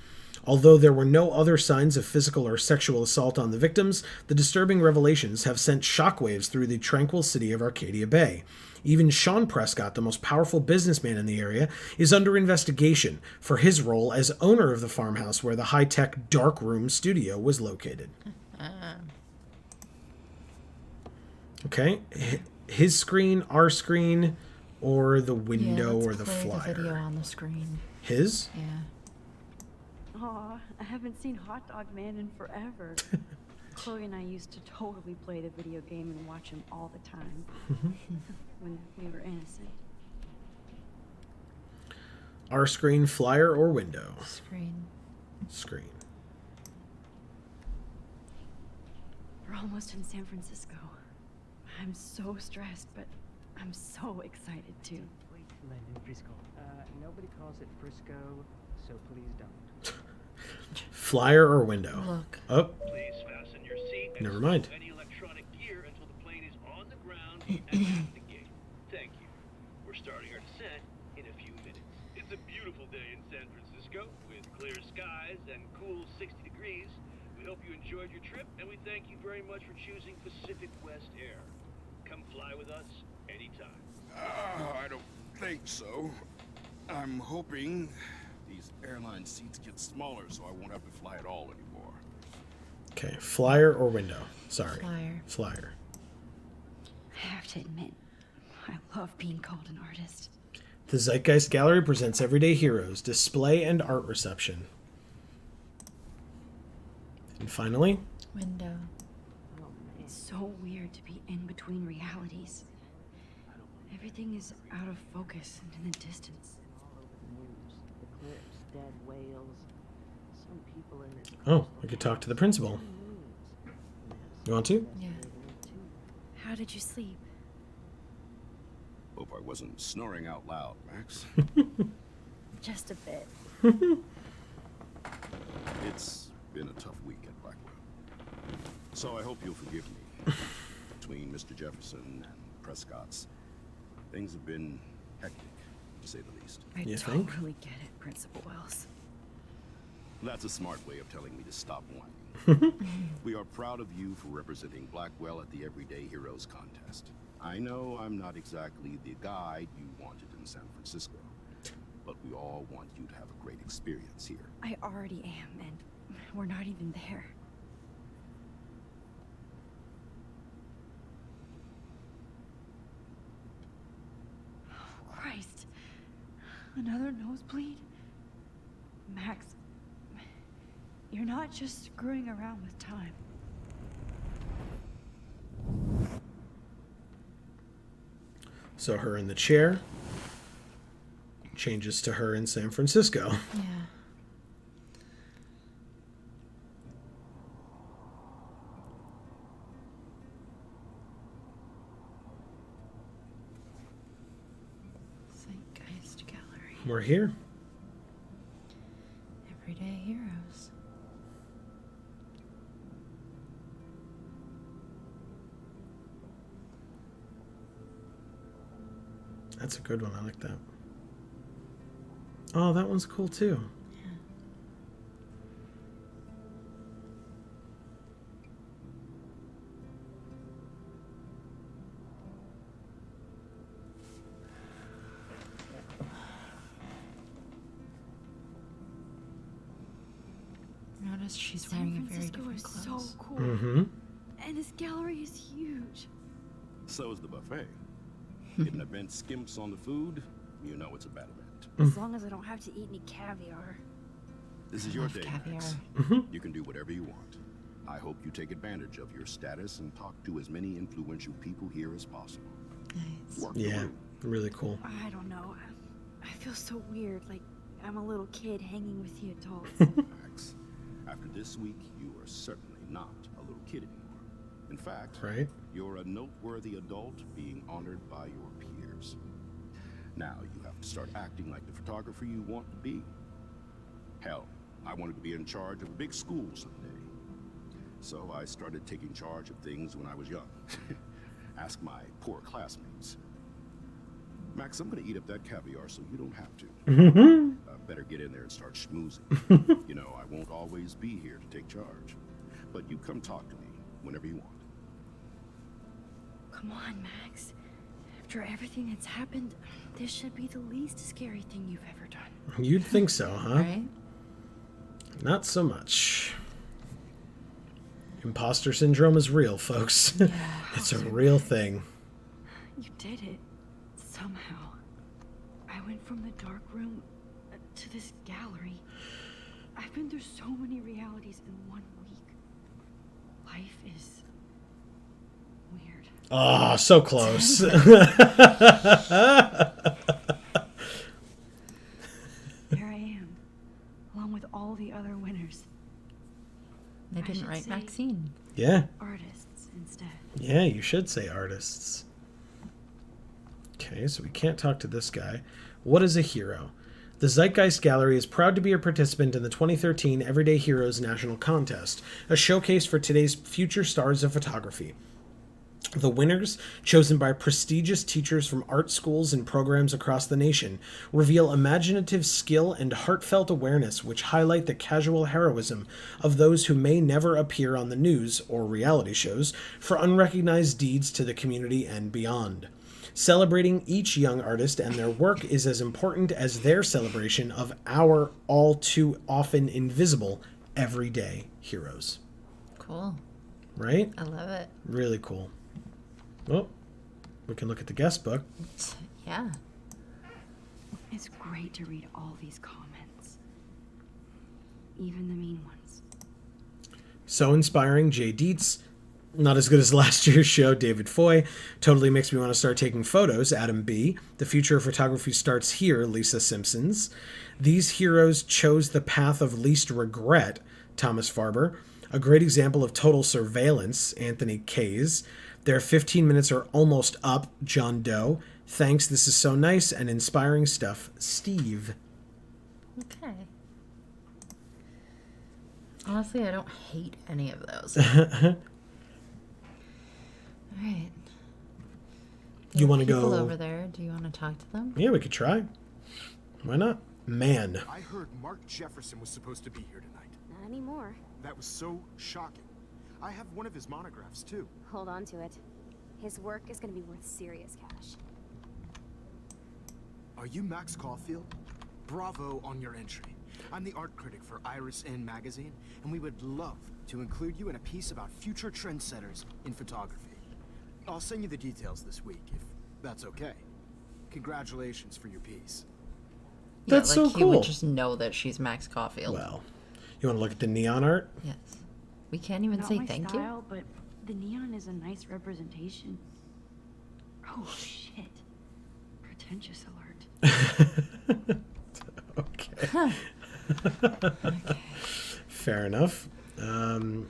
Although there were no other signs of physical or sexual assault on the victims, the disturbing revelations have sent shockwaves through the tranquil city of Arcadia Bay. Even Sean Prescott, the most powerful businessman in the area, is under investigation for his role as owner of the farmhouse where the high-tech dark room studio was located. Okay, his screen, our screen, or the window, let's or the play flyer. the video on the screen. His? Yeah. Aw, I haven't seen Hot Dog Man in forever. Chloe and I used to totally play the video game and watch him all the time. When we were innocent. Our screen, flyer, or window? Screen. Screen. We're almost in San Francisco. I'm so stressed, but I'm so excited too. Wait, London, Frisco. Nobody calls it Frisco, so please don't. Flyer or window? Look. Oh, Please fasten your seat and never mind. any electronic gear until the plane is on the ground at the gate. Thank you. We're starting our descent in a few minutes. It's a beautiful day in San Francisco with clear skies and cool 60 degrees. We hope you enjoyed your trip, and we thank you very much for choosing Pacific West Air. Come fly with us anytime. I don't think so. I'm hoping these airline seats get smaller so I won't have to fly at all anymore. okay. Flyer or window? Sorry. Flyer. Flyer. I have to admit, I love being called an artist. The Zeitgeist Gallery presents Everyday Heroes, display and art reception. And finally, Window. It's so weird to be in between realities. Everything is out of focus and in the distance. All over the news. The clips, dead whales. Some people in this. oh, we could talk to the principal. You want to? Yeah. How did you sleep? Hope I wasn't snoring out loud, Max. Just a bit. It's been a tough week at Blackwell. So I hope you'll forgive me. Between Mr. Jefferson and Prescott's, things have been hectic, to say the least. I You think? totally get it, Principal Wells. That's a smart way of telling me to stop whining. We are proud of you for representing Blackwell at the Everyday Heroes contest. I know I'm not exactly the guide you wanted in San Francisco, but we all want you to have a great experience here. I already am, and we're not even there. Oh, Christ. Another nosebleed? Max, you're not just screwing around with time. So her in the chair changes to her in San Francisco. Yeah. Zeitgeist Gallery. We're here. Everyday heroes. That's a good one. I like that. Oh, that one's cool too. Yeah. Notice she's wearing a very San Francisco different is clothes. so cool. Mm-hmm. And this gallery is huge. So is the buffet. If an event skimps on the food, you know it's a bad event. As long as I don't have to eat any caviar. This is I your love day, caviar. Max. Mm-hmm. You can do whatever you want. I hope you take advantage of your status and talk to as many influential people here as possible. Nice. Work the Yeah, room. really cool. I don't know. I feel so weird, like I'm a little kid hanging with the adults. Max, after this week, you are certainly not a little kid anymore. In fact, Right? you're a noteworthy adult being honored by your peers. Now you have to start acting like the photographer you want to be. Hell, I wanted to be in charge of a big school someday. So I started taking charge of things when I was young. Ask my poor classmates. Max, I'm gonna eat up that caviar so you don't have to. Mm-hmm. Better get in there and start schmoozing. You know, I won't always be here to take charge. But you come talk to me whenever you want. Come on, Max. After everything that's happened, this should be the least scary thing you've ever done. You'd think so, huh? Right? Not so much. Imposter syndrome is real, folks. Yeah. It's a real thing. You did it. Somehow. I went from the dark room to this gallery. I've been through so many realities in 1 week. Life is weird. Ah, so close. Here I am, along with all the other winners. They I didn't should write say Maxine. Yeah. Artists instead. Yeah, you should say artists. Okay, so we can't talk to this guy. What is a hero? The Zeitgeist Gallery is proud to be a participant in the 2013 Everyday Heroes National Contest, a showcase for today's future stars of photography. The winners, chosen by prestigious teachers from art schools and programs across the nation, reveal imaginative skill and heartfelt awareness which highlight the casual heroism of those who may never appear on the news or reality shows for unrecognized deeds to the community and beyond. Celebrating each young artist and their work is as important as their celebration of our all too often invisible everyday heroes. Cool. Right? I love it. Really cool. Well, we can look at the guest book. Yeah. It's great to read all these comments. Even the mean ones. So inspiring, Jay Dietz. Not as good as last year's show, David Foy. Totally makes me want to start taking photos, Adam B. The future of photography starts here, Lisa Simpsons. These heroes chose the path of least regret, Thomas Farber. A great example of total surveillance, Anthony Kays. Their 15 minutes are almost up, John Doe. Thanks, this is so nice and inspiring stuff, Steve. Okay. Honestly, I don't hate any of those. All right. You want to People go over there? Do you want to talk to them? Yeah, we could try. Why not? Man. I heard Mark Jefferson was supposed to be here tonight. Not anymore. That was so shocking. I have one of his monographs too. Hold on to it. His work is gonna be worth serious cash. Are you Max Caulfield? Bravo on your entry. I'm the art critic for Iris N magazine, and we would love to include you in a piece about future trendsetters in photography. I'll send you the details this week, if that's okay. Congratulations for your piece. That's so He cool. would just know that she's Max Caulfield. Well, you want to look at the neon art? Yes. We can't even Not say my thank style, but the neon is a nice representation. Oh shit. Pretentious alert. Okay. Fair enough. You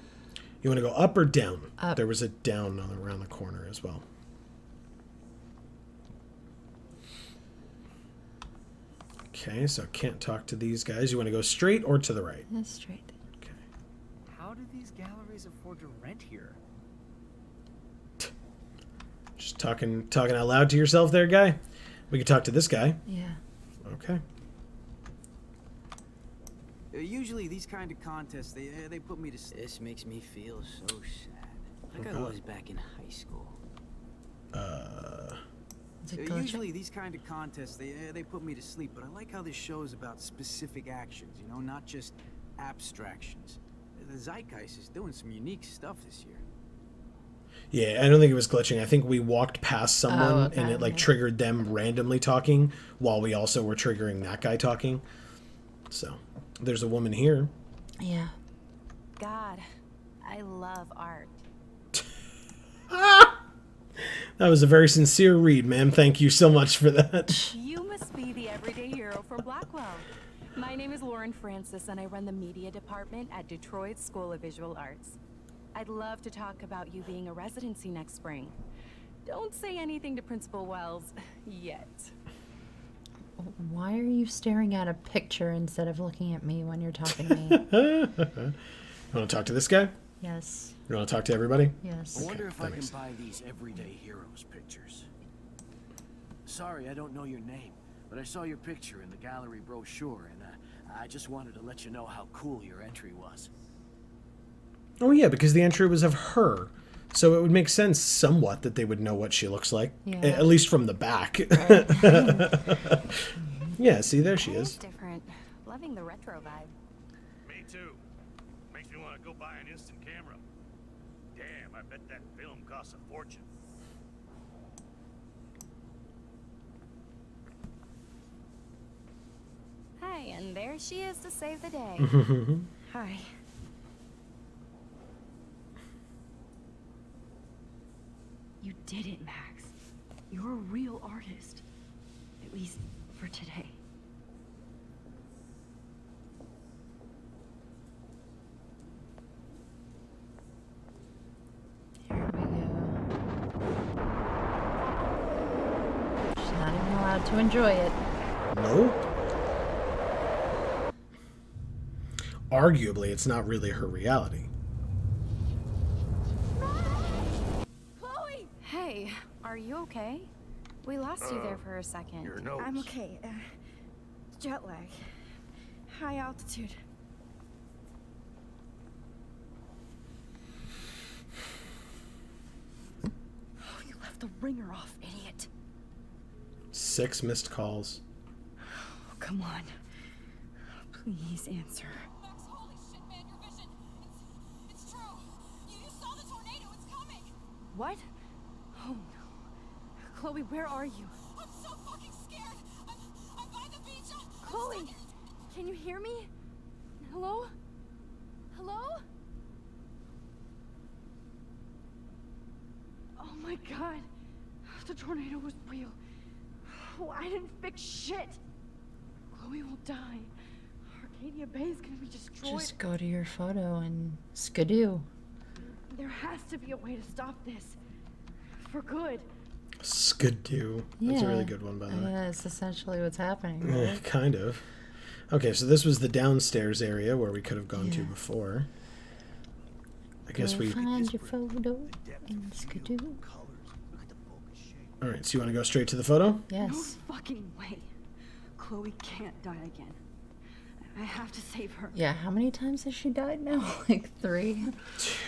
want to go up or down? Up. There was a down around the corner as well. Okay, so can't talk to these guys. You want to go straight or to the right? That's straight. Okay. How do these galleries afford to rent here? Just talking out loud to yourself there, guy? We could talk to this guy. Yeah. Okay. Usually these kind of contests, they put me to... This makes me feel so sad. Like I was back in high school. Usually these kind of contests, they put me to sleep, but I like how this show is about specific actions, you know, not just abstractions. The Zeitgeist is doing some unique stuff this year. Yeah, I don't think it was glitching. I think we walked past someone and it like triggered them randomly talking while we also were triggering that guy talking. So, there's a woman here. Yeah. God, I love art. That was a very sincere read, ma'am. Thank you so much for that. You must be the everyday hero from Blackwell. My name is Lauren Francis, and I run the media department at Detroit School of Visual Arts. I'd love to talk about you being a residency next spring. Don't say anything to Principal Wells yet. Why are you staring at a picture instead of looking at me when you're talking to me? You want to talk to this guy? Yes. You want to talk to everybody? Yes. I wonder if I can thanks. buy these everyday heroes pictures. Sorry, I don't know your name, but I saw your picture in the gallery brochure, and I just wanted to let you know how cool your entry was. Oh, yeah, because the entry was of her. So it would make sense somewhat that they would know what she looks like. Yeah. At least from the back. Yeah, see, there she is. Different. Loving the retro vibe. Me too. Makes me want to go buy an instant camera. Damn, I bet that film costs a fortune. Hi, and there she is to save the day. Hi. You did it, Max. You're a real artist. At least for today. Here we go. She's not even allowed to enjoy it. Nope. Arguably, it's not really her reality. Chloe! Hey, are you okay? We lost you there for a second. Your nose. I'm okay. Jet lag. High altitude. Oh, you left the ringer off, idiot. 6 missed calls. Oh, come on. Please answer. Max, holy shit, man, your vision. It's true. You saw the tornado. It's coming. What? Oh no. Chloe, where are you? I'm so fucking scared. I'm by the beach. Chloe, can you hear me? Hello? Hello? Oh my god. The tornado was real. Oh, I didn't fix shit. Chloe will die. Arcadia Bay is gonna be destroyed. Just go to your photo and skidoo. There has to be a way to stop this. For good. Skidoo. That's a really good one, by the way. Yeah, that's essentially what's happening. Yeah, Right? kind of. Okay, so this was the downstairs area where we could have gone to before. I guess Go we... find your photo and skidoo. Alright, so you want to go straight to the photo? Yes. No fucking way. Chloe can't die again. I have to save her. Yeah, how many times has she died now? Like 3?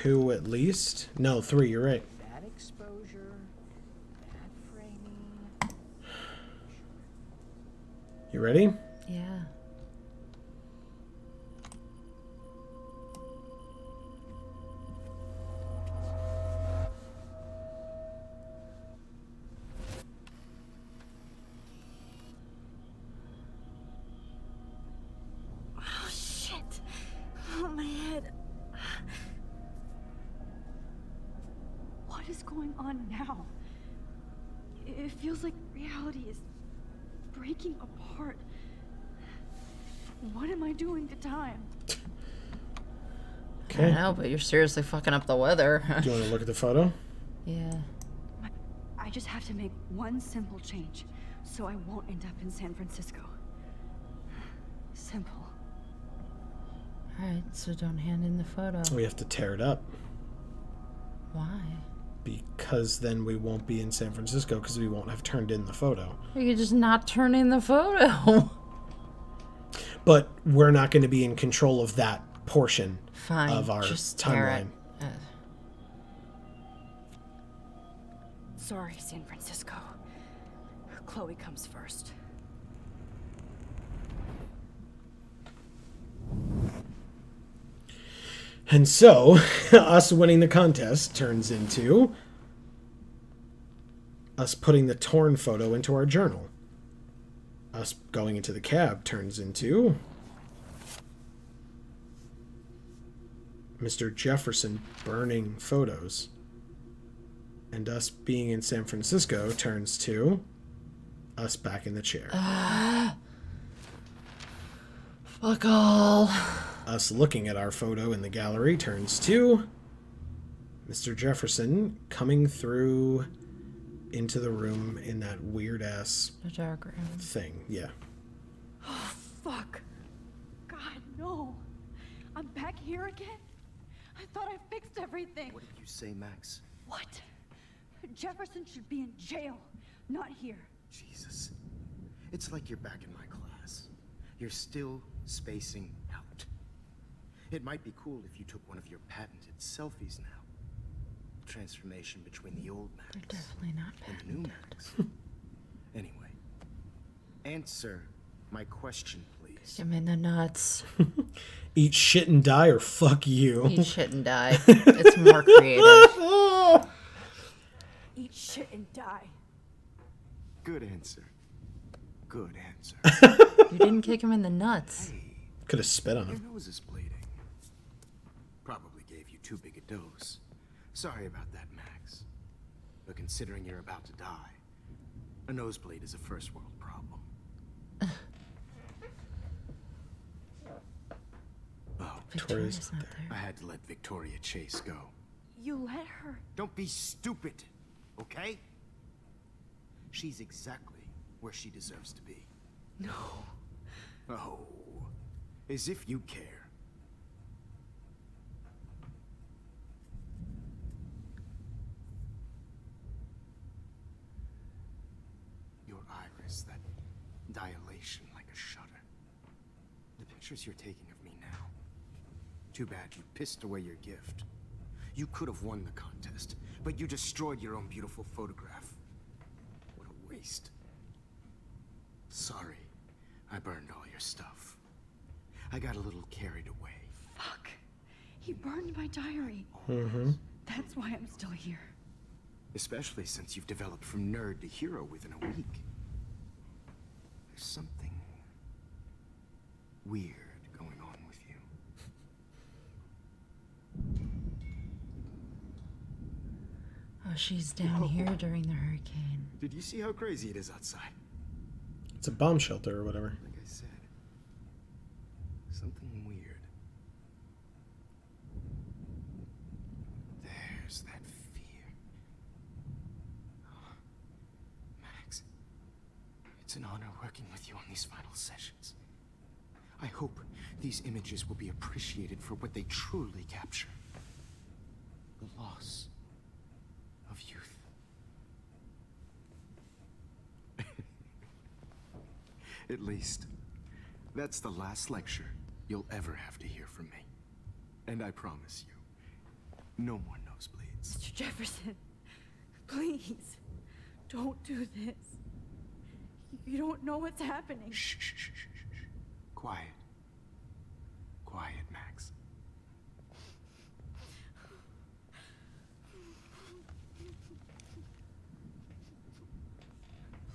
2 at least? No, 3, you're right. That exposure? You ready? Yeah. Oh, shit. Oh, my head. What is going on now? It feels like reality is breaking apart. What am I doing to time? I don't know, but you're seriously fucking up the weather. Do you want to look at the photo? Yeah. I just have to make one simple change, so I won't end up in San Francisco. Simple. Alright, so don't hand in the photo. We have to tear it up. Why? Because then we won't be in San Francisco because we won't have turned in the photo. You could just not turn in the photo. But we're not going to be in control of that portion Fine, of our just tear timeline. it. Sorry, San Francisco. Chloe comes first. And so, us winning the contest turns into us putting the torn photo into our journal. Us going into the cab turns into Mr. Jefferson burning photos. And us being in San Francisco turns to us back in the chair. Fuck all. Us looking at our photo in the gallery turns to Mr. Jefferson coming through into the room in that weird ass The dark room thing. Yeah. Oh, fuck. God, no. I'm back here again? I thought I fixed everything. What did you say, Max? What? Jefferson should be in jail, not here. Jesus. It's like you're back in my class. You're still spacing out. It might be cool if you took one of your patented selfies now. Transformation between the old Max They're definitely not and the new Max. Anyway, answer my question, please. Give me the nuts. Eat shit and die or fuck you. Eat shit and die. It's more creative. Eat shit and die. Good answer. Good answer. You didn't kick him in the nuts. Could have spit on Your him. nose is bleeding. Probably gave you too big a dose. Sorry about that, Max. But considering you're about to die, a nosebleed is a first world problem. Oh, Victoria's not there. I had to let Victoria Chase go. You let her. Don't be stupid, okay? She's exactly where she deserves to be. No. Oh, as if you care. Your iris, that dilation like a shutter. The pictures you're taking of me now. Too bad you pissed away your gift. You could have won the contest, but you destroyed your own beautiful photograph. What a waste. Sorry, I burned all your stuff. I got a little carried away. Fuck. He burned my diary. Mm-hmm. That's why I'm still here. Especially since you've developed from nerd to hero within a week. There's something weird going on with you. Oh, she's down here during the hurricane. Did you see how crazy it is outside? It's a bomb shelter or whatever. Like I said, something weird. There's that fear. Oh, Max, it's an honor working with you on these final sessions. I hope these images will be appreciated for what they truly capture. The loss of youth. At least, that's the last lecture you'll ever have to hear from me. And I promise you, no more nosebleeds. Mr. Jefferson, please, don't do this. You don't know what's happening. Shh, shh, shh, shh, shh. Quiet. Quiet, Max.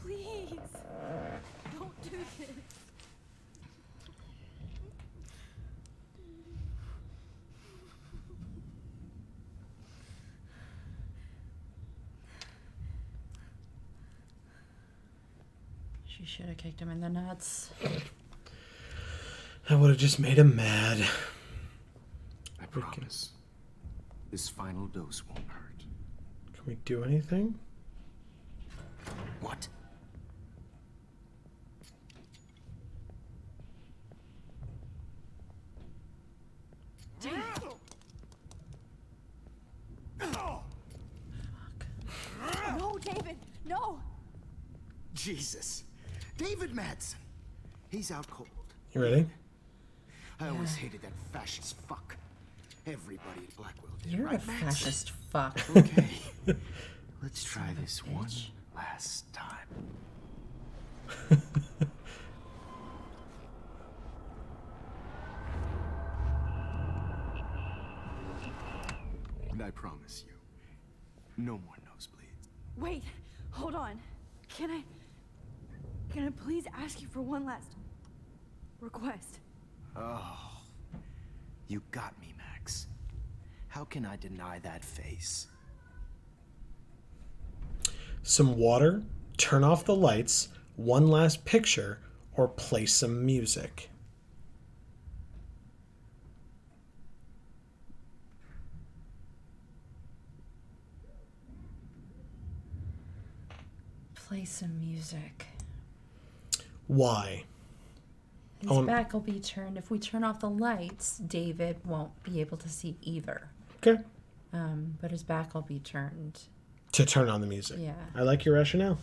Please, don't do this. She should have kicked him in the nuts. I would have just made him mad. I promise. This final dose won't hurt. Can we do anything? What? No, David, no! Jesus. David Madsen. He's out cold. You ready? I always hated that fascist fuck. Everybody at Blackwell did, You're right, a Max? fascist fuck. Okay. Let's try this one last time. And I promise you, no more nosebleeds. Wait, hold on. Can I please ask you for one last request? Oh, you got me, Max. How can I deny that face? Some water, turn off the lights, one last picture, or play some music. Play some music. Why? His back will be turned. If we turn off the lights, David won't be able to see either. Okay. But his back will be turned. To turn on the music. Yeah. I like your rationale.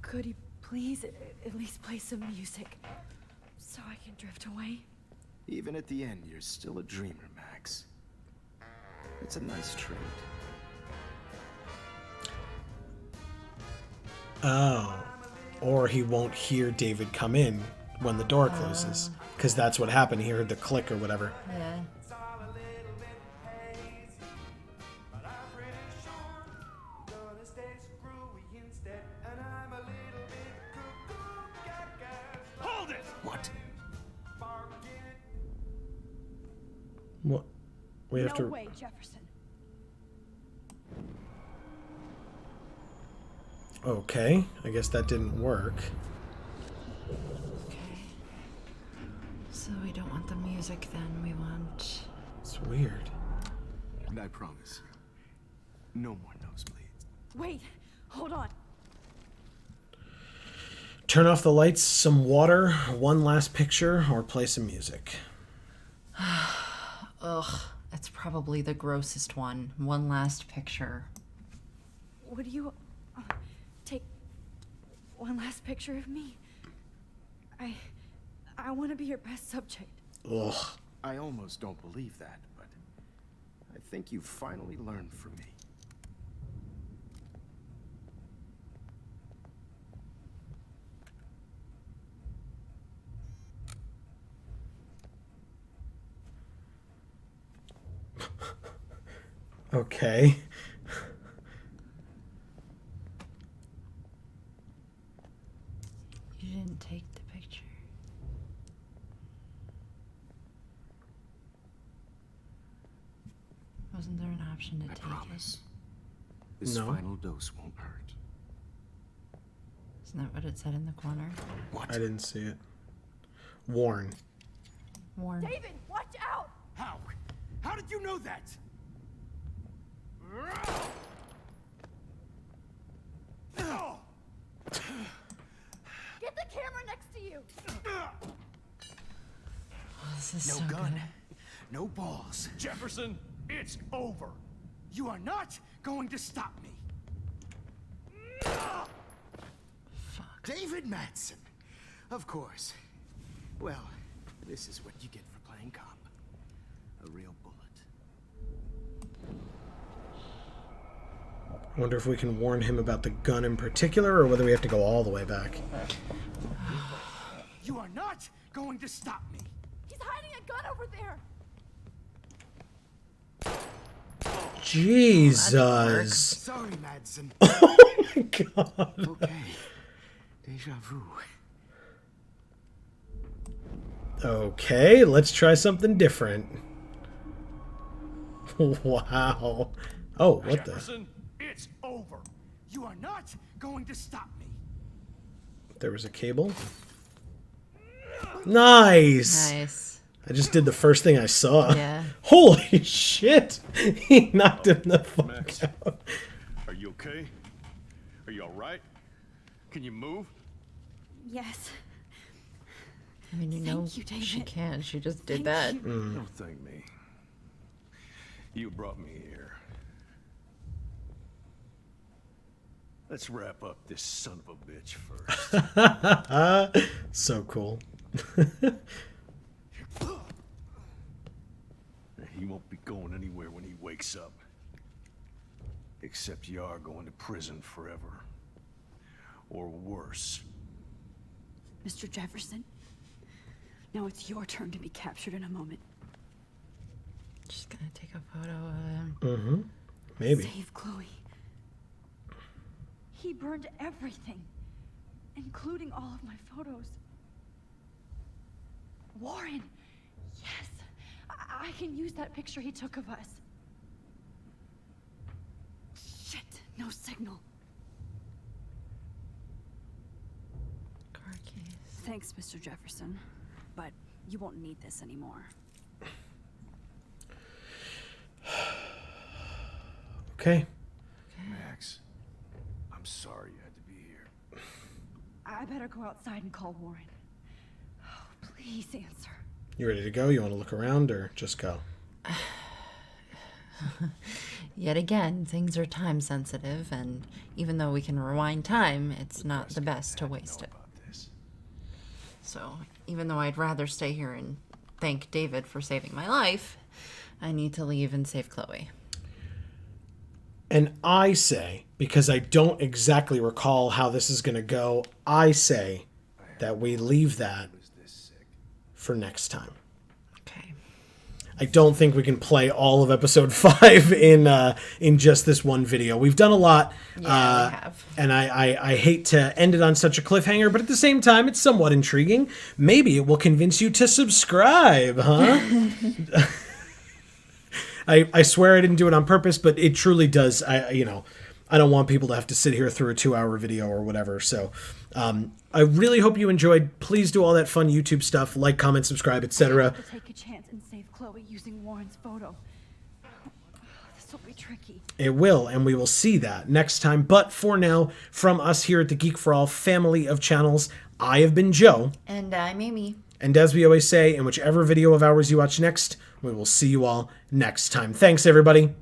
Could he please at least play some music so I can drift away? Even at the end, you're still a dreamer, Max. It's a nice trait. Oh. Or he won't hear David come in when the door closes. Because that's what happened. He heard the click or whatever. Yeah. Hold it! What? What? We have No to. way, Jefferson. Okay. I guess that didn't work. Okay. So we don't want the music then. We want... It's weird. And I promise you, no more nosebleeds. Wait, hold on. Turn off the lights, some water, one last picture, or play some music. Ugh. It's probably the grossest one. One last picture. Would you take one last picture of me? I want to be your best subject. Ugh. I almost don't believe that, but I think you've finally learned from me. Okay. You didn't take the picture. Wasn't there an option to I take promise. This No. final dose won't hurt. it? Isn't that what it said in the corner? What? I didn't see it. Warn. Warn. David, watch out! How? How did you know that? Get the camera next to you! Oh, this is No so gun, good. no balls. Jefferson, it's over. You are not going to stop me. Fuck. David Madsen. Of course. Well, this is what you get for playing cop. A real bullet. I wonder if we can warn him about the gun in particular, or whether we have to go all the way back. You are not going to stop me. He's hiding a gun over there. Jesus. Sorry, Madsen. Oh my god. Okay. Deja vu. Okay, let's try something different. Wow. Oh, what Jefferson, it's over. You are not going to stop me. There was a cable. Nice. Nice. I just did the first thing I saw. Yeah. Holy shit. He knocked him the fuck Max, out. are you okay? Are you all right? Can you move? Yes. I mean, you Thank know you, David. she can. She just did Thank that. you. Don't thank me. You brought me here. Let's wrap up this son of a bitch first. So cool. He won't be going anywhere when he wakes up. Except you are going to prison forever. Or worse. Mr. Jefferson, now it's your turn to be captured in a moment. She's gonna take a photo of him. Mm-hmm. Maybe. Save Chloe. He burned everything, including all of my photos. Warren! Yes! I can use that picture he took of us. Shit! No signal. Car keys. Thanks, Mr. Jefferson. But you won't need this anymore. Okay. Max, I'm sorry you had to be here. I better go outside and call Warren. Oh, please answer. You ready to go? You want to look around or just go? Yet again, things are time sensitive, and even though we can rewind time, it's not the best to waste it. So, even though I'd rather stay here and thank David for saving my life, I need to leave and save Chloe. And I say, because I don't exactly recall how this is going to go, I say that we leave that for next time. Okay. I don't think we can play all of episode 5 in just this one video. We've done a lot. Yeah, we have. And I hate to end it on such a cliffhanger, but at the same time, it's somewhat intriguing. Maybe it will convince you to subscribe, huh? I swear I didn't do it on purpose, but it truly does. I don't want people to have to sit here through a 2-hour video or whatever. So I really hope you enjoyed. Please do all that fun YouTube stuff. Like, comment, subscribe, etc. To take a chance and save Chloe using Warren's photo. This will be tricky. It will, and we will see that next time. But for now, from us here at the Geek for All family of channels, I have been Joe. And I'm Amy. And as we always say, in whichever video of ours you watch next, we will see you all next time. Thanks, everybody.